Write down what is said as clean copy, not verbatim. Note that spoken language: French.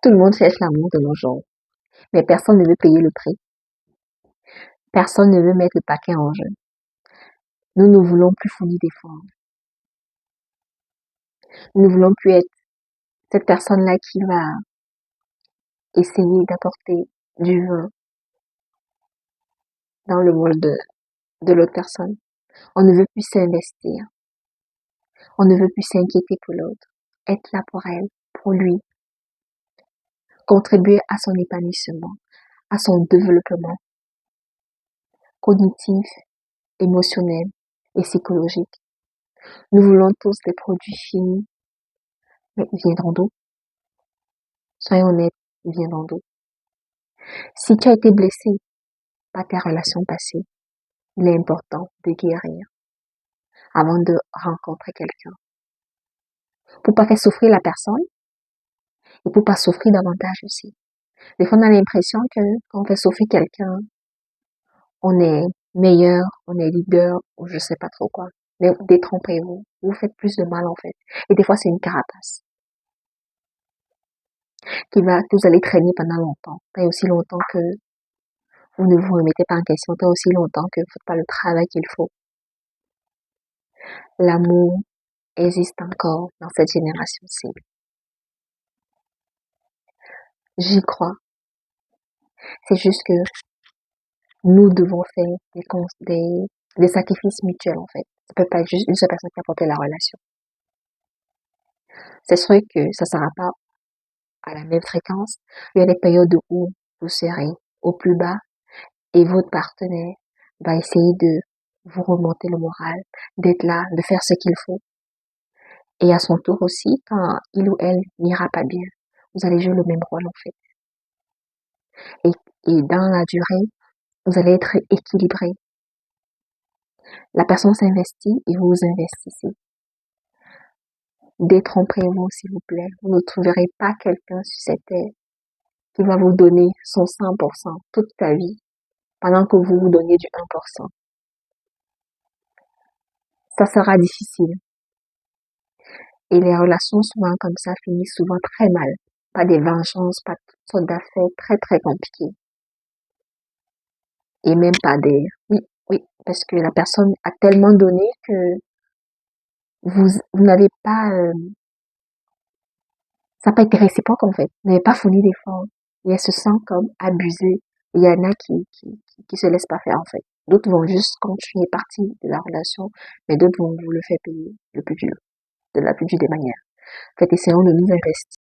Tout le monde cherche l'amour de nos jours, mais personne ne veut payer le prix. Personne ne veut mettre le paquet en jeu. Nous ne voulons plus fournir d'efforts. Nous ne voulons plus être cette personne-là qui va essayer d'apporter du vin dans le bol de l'autre personne. On ne veut plus s'investir. On ne veut plus s'inquiéter pour l'autre. Être là pour elle, pour lui. Contribuer à son épanouissement, à son développement cognitif, émotionnel et psychologique. Nous voulons tous des produits finis, mais ils viendront d'où? Soyons honnêtes, ils viendront d'où? Si tu as été blessé par tes relations passées, il est important de guérir avant de rencontrer quelqu'un. Pour pas faire souffrir la personne et pour pas souffrir davantage aussi. Des fois, on a l'impression que quand on fait souffrir quelqu'un, on est meilleur, on est leader, ou je sais pas trop quoi. Mais détrompez-vous. Vous faites plus de mal, en fait. Et des fois, c'est une carapace que vous allez traîner pendant longtemps. Pas aussi longtemps que vous ne vous remettez pas en question, pas aussi longtemps que vous ne faites pas le travail qu'il faut. L'amour existe encore dans cette génération-ci. J'y crois. C'est juste que nous devons faire des sacrifices mutuels, en fait. Ça peut pas être juste une seule personne qui apporte la relation. C'est sûr que ça ne sera pas à la même fréquence. Il y a des périodes où vous serez au plus bas et votre partenaire va essayer de vous remonter le moral, d'être là, de faire ce qu'il faut. Et à son tour aussi, quand il ou elle n'ira pas bien, vous allez jouer le même rôle, en fait. Et dans la durée, vous allez être équilibré. La personne s'investit et vous vous investissez. Détrompez-vous, s'il vous plaît. Vous ne trouverez pas quelqu'un sur cette terre qui va vous donner son 100% toute ta vie pendant que vous vous donnez du 1%. Ça sera difficile. Et les relations souvent comme ça finissent souvent très mal. Pas des vengeances, pas toutes sortes d'affaires très très compliquées. Et même pas des... Oui, oui, parce que la personne a tellement donné que vous n'avez pas... ça n'a pas été réciproque en fait. Vous n'avez pas fourni d'efforts. Et elle se sent comme abusée. Il y en a qui se laissent pas faire en fait. D'autres vont juste continuer partie de la relation, mais d'autres vont vous le faire payer le plus dur, de la plus dure des manières. En fait, essayons de nous investir.